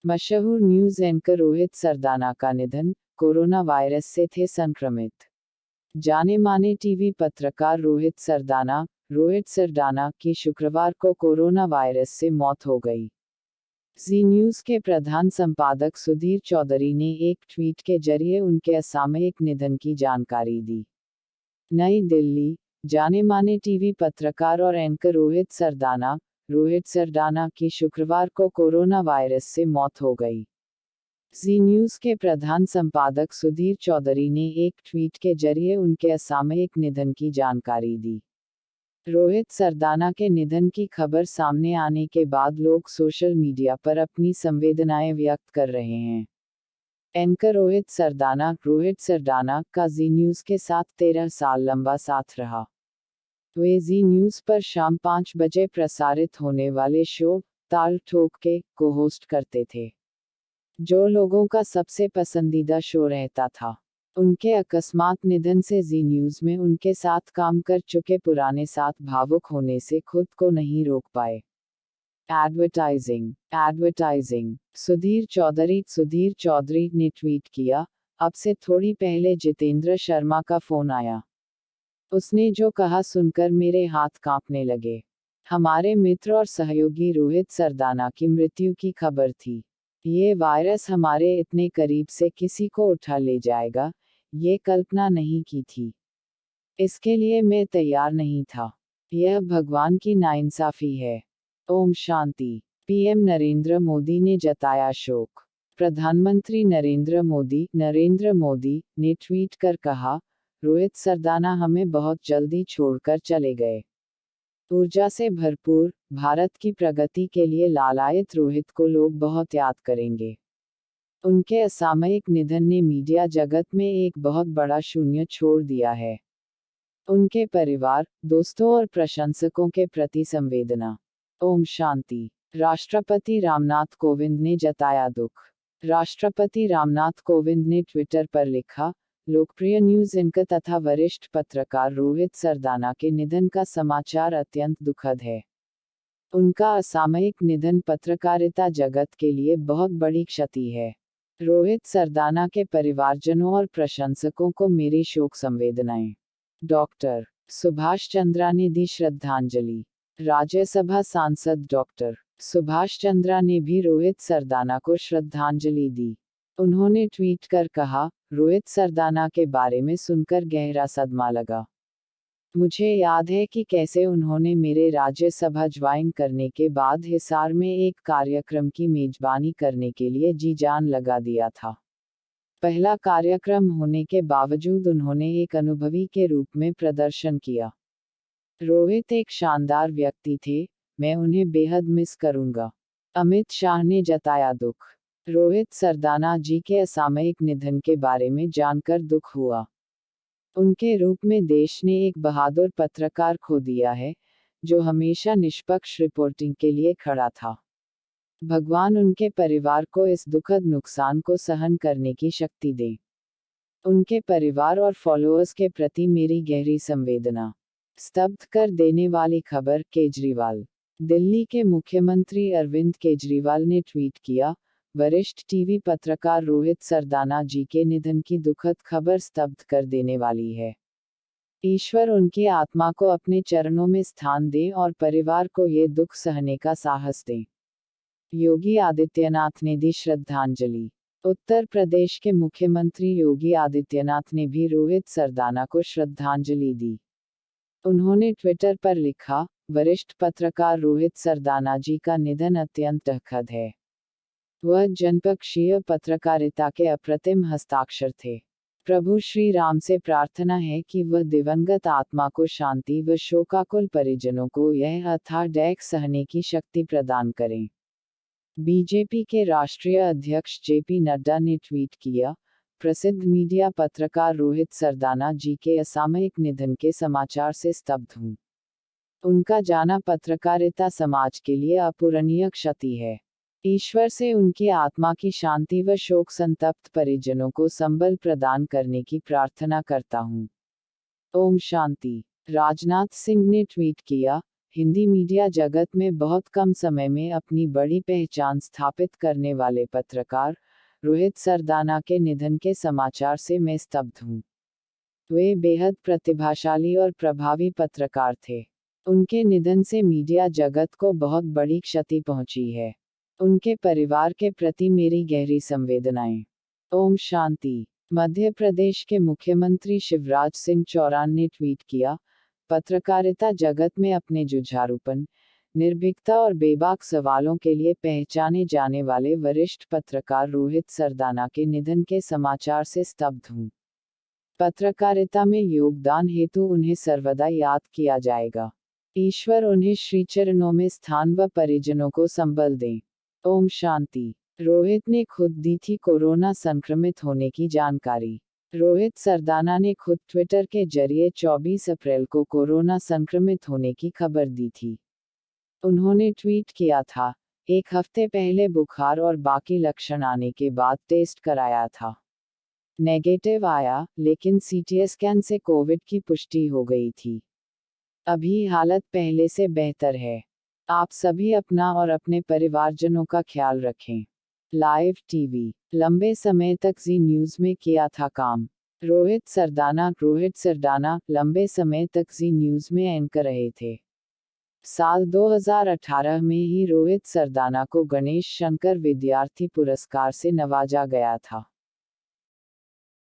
मशहूर news anchor Rohit Sardana का निधन, कोरोना वायरस से थे संक्रमित। जाने माने टीवी पत्रकार रोहित सरदाना की शुक्रवार को कोरोना वायरस से मौत हो गई। जी न्यूज के प्रधान संपादक सुधीर चौधरी ने एक ट्वीट के जरिए उनके असामयिक निधन की जानकारी दी। नई दिल्ली, जाने माने टीवी पत्रकार और एंकर रोहित सरदाना की शुक्रवार को कोरोना वायरस से मौत हो गई। जी न्यूज के प्रधान संपादक सुधीर चौधरी ने एक ट्वीट के जरिए उनके असामयिक निधन की जानकारी दी। रोहित सरदाना के निधन की खबर सामने आने के बाद लोग सोशल मीडिया पर अपनी संवेदनाएं व्यक्त कर रहे हैं। एंकर रोहित सरदाना का जी न्यूज के साथ 13 साल लंबा साथ रहा। वे जी न्यूज पर शाम 5 बजे प्रसारित होने वाले शो ताल ठोक के को होस्ट करते थे, जो लोगों का सबसे पसंदीदा शो रहता था। उनके अकस्मात निधन से जी न्यूज में उनके साथ काम कर चुके पुराने साथ भावुक होने से खुद को नहीं रोक पाए। एडवर्टाइजिंग सुधीर चौधरी ने ट्वीट किया, अब से थोड़ी पहले जितेंद्र शर्मा का फोन आया। उसने जो कहा सुनकर मेरे हाथ कांपने लगे। हमारे मित्र और सहयोगी रोहित सरदाना की मृत्यु की खबर थी। ये वायरस हमारे इतने करीब से किसी को उठा ले जाएगा, ये कल्पना नहीं की थी। इसके लिए मैं तैयार नहीं था। यह भगवान की नाइंसाफी है। ओम शांति। पीएम नरेंद्र मोदी ने जताया शोक। प्रधानमंत्री नरेंद्र मोदी ने ट्वीट कर कहा, रोहित सरदाना हमें बहुत जल्दी छोड़कर चले गए। ऊर्जा से भरपूर, भारत की प्रगति के लिए लालायित रोहित को लोग बहुत याद करेंगे। उनके असामयिक निधन ने मीडिया जगत में एक बहुत बड़ा शून्य छोड़ दिया है। उनके परिवार, दोस्तों और प्रशंसकों के प्रति संवेदना। ओम शांति। राष्ट्रपति रामनाथ कोविंद ने जताया दुख। राष्ट्रपति रामनाथ कोविंद ने ट्विटर पर लिखा, लोकप्रिय न्यूज एंकर तथा वरिष्ठ पत्रकार रोहित सरदाना के निधन का समाचार अत्यंत दुखद है। उनका असामयिक निधन पत्रकारिता जगत के लिए बहुत बड़ी क्षति है। रोहित सरदाना के परिवारजनों और प्रशंसकों को मेरी शोक संवेदनाएं। डॉक्टर सुभाष चंद्रा ने दी श्रद्धांजलि। राज्यसभा सांसद डॉक्टर सुभाष चंद्रा ने भी रोहित सरदाना को श्रद्धांजलि दी। उन्होंने ट्वीट कर कहा, रोहित सरदाना के बारे में सुनकर गहरा सदमा लगा। मुझे याद है कि कैसे उन्होंने मेरे राज्यसभा ज्वाइन करने के बाद हिसार में एक कार्यक्रम की मेजबानी करने के लिए जी जान लगा दिया था। पहला कार्यक्रम होने के बावजूद उन्होंने एक अनुभवी के रूप में प्रदर्शन किया। रोहित एक शानदार व्यक्ति थे, मैं उन्हें बेहद मिस करूंगा। अमित शाह ने जताया दुख। रोहित सरदाना जी के असामयिक निधन के बारे में जानकर दुख हुआ। उनके रूप में देश ने एक बहादुर पत्रकार खो दिया है, जो हमेशा निष्पक्ष रिपोर्टिंग के लिए खड़ा था। भगवान उनके परिवार को इस दुखद नुकसान को सहन करने की शक्ति दे। उनके परिवार और फॉलोअर्स के प्रति मेरी गहरी संवेदना। स्तब्ध कर देने वाली खबर। केजरीवाल। दिल्ली के मुख्यमंत्री अरविंद केजरीवाल ने ट्वीट किया, वरिष्ठ टीवी पत्रकार रोहित सरदाना जी के निधन की दुखद खबर स्तब्ध कर देने वाली है। ईश्वर उनकी आत्मा को अपने चरणों में स्थान दे और परिवार को ये दुख सहने का साहस दे। योगी आदित्यनाथ ने दी श्रद्धांजलि। उत्तर प्रदेश के मुख्यमंत्री योगी आदित्यनाथ ने भी रोहित सरदाना को श्रद्धांजलि दी। उन्होंने ट्विटर पर लिखा, वरिष्ठ पत्रकार रोहित सरदाना जी का निधन अत्यंत दुखद है। वह जनपक्षीय पत्रकारिता के अप्रतिम हस्ताक्षर थे। प्रभु श्री राम से प्रार्थना है कि वह दिवंगत आत्मा को शांति व शोकाकुल परिजनों को यह अथाह डैक सहने की शक्ति प्रदान करें। बीजेपी के राष्ट्रीय अध्यक्ष जेपी नड्डा ने ट्वीट किया, प्रसिद्ध मीडिया पत्रकार रोहित सरदाना जी के असामयिक निधन के समाचार से स्तब्ध हूँ। उनका जाना पत्रकारिता समाज के लिए अपूरणीय क्षति है। ईश्वर से उनकी आत्मा की शांति व शोक संतप्त परिजनों को संबल प्रदान करने की प्रार्थना करता हूँ। ओम शांति। राजनाथ सिंह ने ट्वीट किया, हिंदी मीडिया जगत में बहुत कम समय में अपनी बड़ी पहचान स्थापित करने वाले पत्रकार रोहित सरदाना के निधन के समाचार से मैं स्तब्ध हूँ। वे बेहद प्रतिभाशाली और प्रभावी पत्रकार थे। उनके निधन से मीडिया जगत को बहुत बड़ी क्षति पहुंची है। उनके परिवार के प्रति मेरी गहरी संवेदनाएं। ओम शांति। मध्य प्रदेश के मुख्यमंत्री शिवराज सिंह चौहान ने ट्वीट किया, पत्रकारिता जगत में अपने जुझारूपन, निर्भीकता और बेबाक सवालों के लिए पहचाने जाने वाले वरिष्ठ पत्रकार रोहित सरदाना के निधन के समाचार से स्तब्ध हूँ। पत्रकारिता में योगदान हेतु उन्हें सर्वदा याद किया जाएगा। ईश्वर उन्हें श्रीचरणों में स्थान व परिजनों को संबल दें। ओम शांति। रोहित ने खुद दी थी कोरोना संक्रमित होने की जानकारी। रोहित सरदाना ने खुद ट्विटर के जरिए 24 अप्रैल को कोरोना संक्रमित होने की खबर दी थी। उन्होंने ट्वीट किया था, एक हफ्ते पहले बुखार और बाकी लक्षण आने के बाद टेस्ट कराया था। नेगेटिव आया, लेकिन सीटी स्कैन से कोविड की पुष्टि हो गई थी। अभी हालत पहले से बेहतर है। आप सभी अपना और अपने परिवारजनों का ख्याल रखें। Live TV. लंबे समय तक जी न्यूज़ में किया था काम। रोहित सरदाना लंबे समय तक जी न्यूज़ में एंकर रहे थे। साल 2018 में ही रोहित सरदाना को गणेश शंकर विद्यार्थी पुरस्कार से नवाजा गया था।